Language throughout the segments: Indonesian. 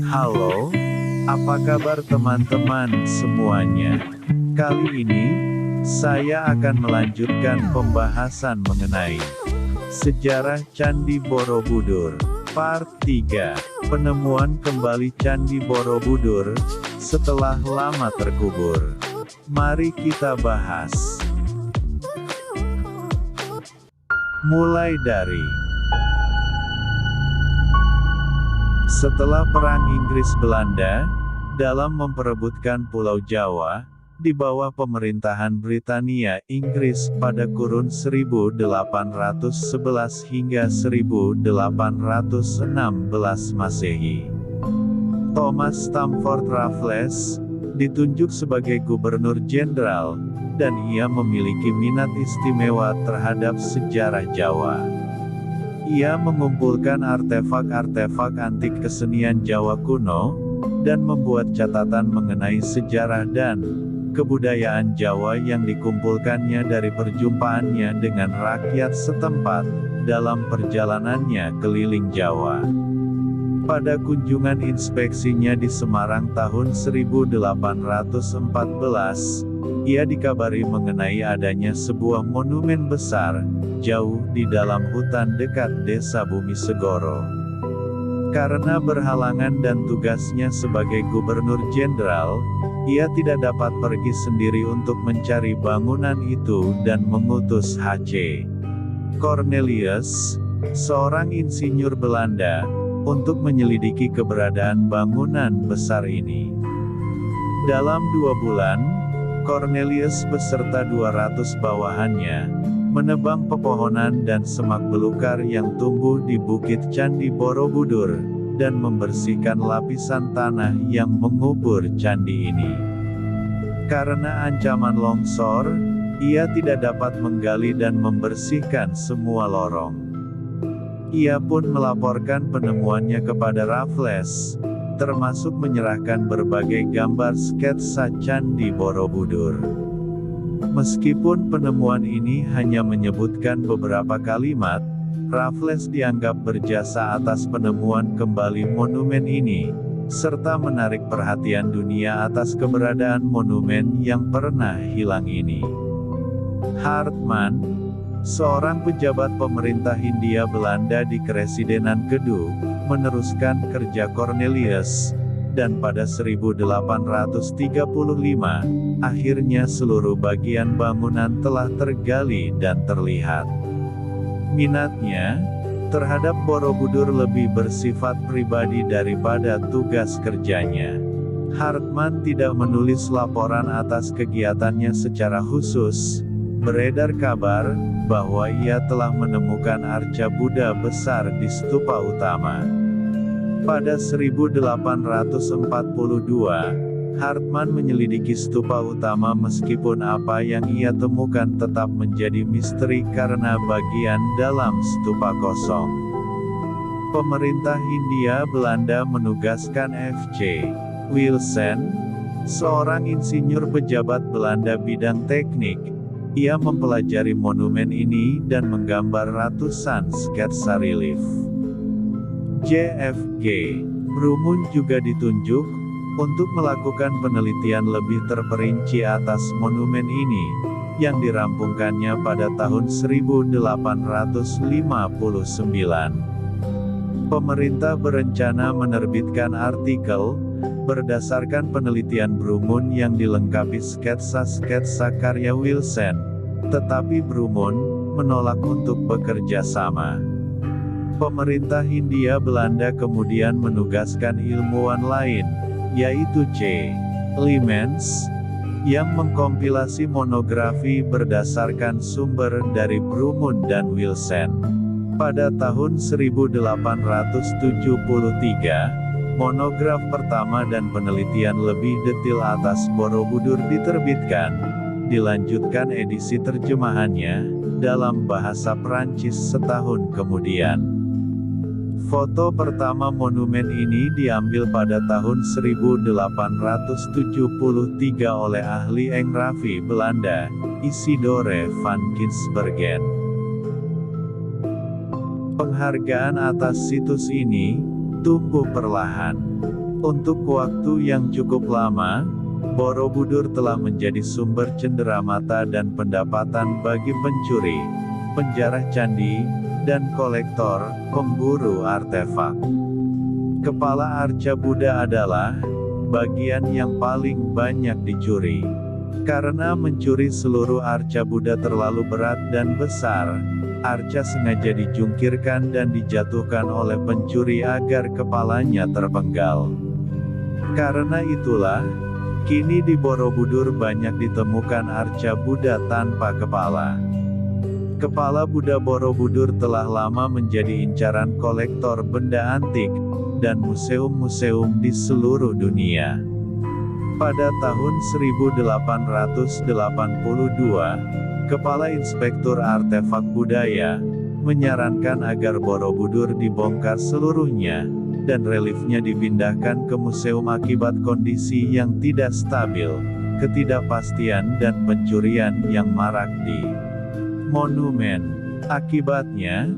Halo, apa kabar teman-teman semuanya? Kali ini, saya akan melanjutkan pembahasan mengenai sejarah Candi Borobudur. Part 3, penemuan kembali Candi Borobudur, setelah lama terkubur. Mari kita bahas. Mulai dari setelah Perang Inggris-Belanda, dalam memperebutkan Pulau Jawa, di bawah pemerintahan Britania Inggris pada kurun 1811 hingga 1816 Masehi. Thomas Stamford Raffles ditunjuk sebagai Gubernur Jenderal, dan ia memiliki minat istimewa terhadap sejarah Jawa. Ia mengumpulkan artefak-artefak antik kesenian Jawa kuno, dan membuat catatan mengenai sejarah dan kebudayaan Jawa yang dikumpulkannya dari perjumpaannya dengan rakyat setempat, dalam perjalanannya keliling Jawa. Pada kunjungan inspeksinya di Semarang tahun 1814, ia dikabari mengenai adanya sebuah monumen besar, jauh di dalam hutan dekat desa Bumi Segoro. Karena berhalangan dan tugasnya sebagai Gubernur Jenderal, ia tidak dapat pergi sendiri untuk mencari bangunan itu dan mengutus H.C. Cornelius, seorang insinyur Belanda, untuk menyelidiki keberadaan bangunan besar ini. Dalam 2 bulan, Cornelius beserta 200 bawahannya, menebang pepohonan dan semak belukar yang tumbuh di Bukit Candi Borobudur, dan membersihkan lapisan tanah yang mengubur candi ini. Karena ancaman longsor, ia tidak dapat menggali dan membersihkan semua lorong. Ia pun melaporkan penemuannya kepada Raffles, termasuk menyerahkan berbagai gambar sketsa Candi Borobudur. Meskipun penemuan ini hanya menyebutkan beberapa kalimat, Raffles dianggap berjasa atas penemuan kembali monumen ini, serta menarik perhatian dunia atas keberadaan monumen yang pernah hilang ini. Hartman, seorang pejabat pemerintah Hindia Belanda di Keresidenan Kedu, meneruskan kerja Cornelius, dan pada 1835, akhirnya seluruh bagian bangunan telah tergali dan terlihat. Minatnya terhadap Borobudur lebih bersifat pribadi daripada tugas kerjanya. Hartman tidak menulis laporan atas kegiatannya secara khusus. Beredar kabar bahwa ia telah menemukan arca Buddha besar di stupa utama. Pada 1842, Hartman menyelidiki stupa utama meskipun apa yang ia temukan tetap menjadi misteri karena bagian dalam stupa kosong. Pemerintah Hindia Belanda menugaskan F.C. Wilson, seorang insinyur pejabat Belanda bidang teknik. Ia mempelajari monumen ini dan menggambar ratusan sketsa relief. J.F.G. Brumun juga ditunjuk untuk melakukan penelitian lebih terperinci atas monumen ini, yang dirampungkannya pada tahun 1859. Pemerintah berencana menerbitkan artikel berdasarkan penelitian Brumun yang dilengkapi sketsa-sketsa karya Wilson, tetapi Brumun menolak untuk bekerja sama. Pemerintah Hindia Belanda kemudian menugaskan ilmuwan lain, yaitu C. Liemens, yang mengkompilasi monografi berdasarkan sumber dari Brumun dan Wilson. Pada tahun 1873, monograf pertama dan penelitian lebih detail atas Borobudur diterbitkan. Dilanjutkan edisi terjemahannya, dalam bahasa Prancis setahun kemudian. Foto pertama monumen ini diambil pada tahun 1873 oleh ahli engrafi Belanda, Isidore van Ginsbergen. Penghargaan atas situs ini tumbuh perlahan. Untuk waktu yang cukup lama, Borobudur telah menjadi sumber cenderamata dan pendapatan bagi pencuri, penjarah candi, dan kolektor, pemburu artefak. Kepala arca Buddha adalah bagian yang paling banyak dicuri. Karena mencuri seluruh arca Buddha terlalu berat dan besar, arca sengaja dijungkirkan dan dijatuhkan oleh pencuri agar kepalanya terpenggal. Karena itulah, kini di Borobudur banyak ditemukan arca Buddha tanpa kepala. Kepala Buddha Borobudur telah lama menjadi incaran kolektor benda antik dan museum-museum di seluruh dunia. Pada tahun 1882, Kepala Inspektur Artefak Budaya menyarankan agar Borobudur dibongkar seluruhnya, dan reliefnya dipindahkan ke museum akibat kondisi yang tidak stabil, ketidakpastian dan pencurian yang marak di monumen. Akibatnya,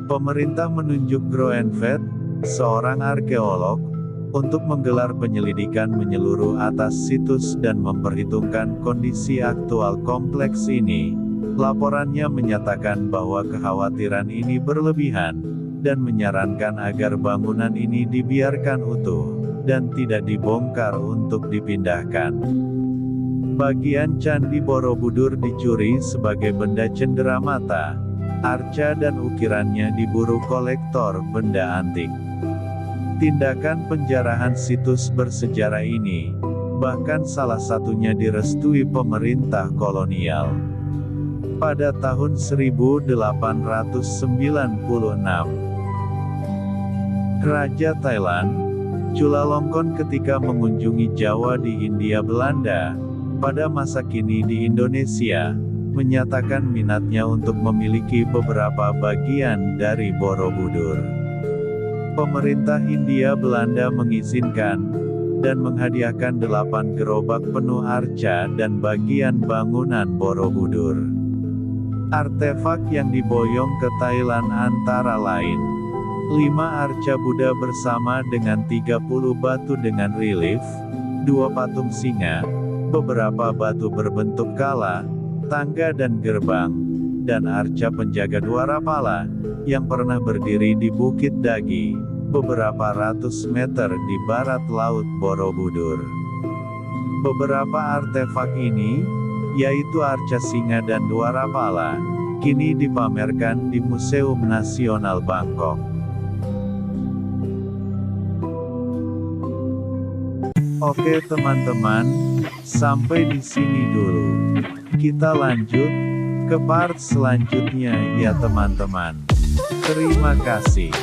pemerintah menunjuk Groenvedt, seorang arkeolog, untuk menggelar penyelidikan menyeluruh atas situs dan memperhitungkan kondisi aktual kompleks ini. Laporannya menyatakan bahwa kekhawatiran ini berlebihan, dan menyarankan agar bangunan ini dibiarkan utuh, dan tidak dibongkar untuk dipindahkan. Bagian Candi Borobudur dicuri sebagai benda cenderamata, arca dan ukirannya diburu kolektor benda antik. Tindakan penjarahan situs bersejarah ini, bahkan salah satunya direstui pemerintah kolonial. Pada tahun 1896, Raja Thailand, Chulalongkorn ketika mengunjungi Jawa di Hindia Belanda, pada masa kini di Indonesia, menyatakan minatnya untuk memiliki beberapa bagian dari Borobudur. Pemerintah Hindia Belanda mengizinkan, dan menghadiahkan 8 gerobak penuh arca dan bagian bangunan Borobudur. Artefak yang diboyong ke Thailand antara lain 5 arca Buddha bersama dengan 30 batu dengan relief, 2 patung singa, beberapa batu berbentuk kala, tangga dan gerbang, dan arca penjaga Dwarapala, yang pernah berdiri di Bukit Dagi, beberapa ratus meter di barat laut Borobudur. Beberapa artefak ini, yaitu arca singa dan Dwarapala, kini dipamerkan di Museum Nasional Bangkok. Oke teman-teman, sampai di sini dulu. Kita lanjut ke part selanjutnya ya teman-teman. Terima kasih.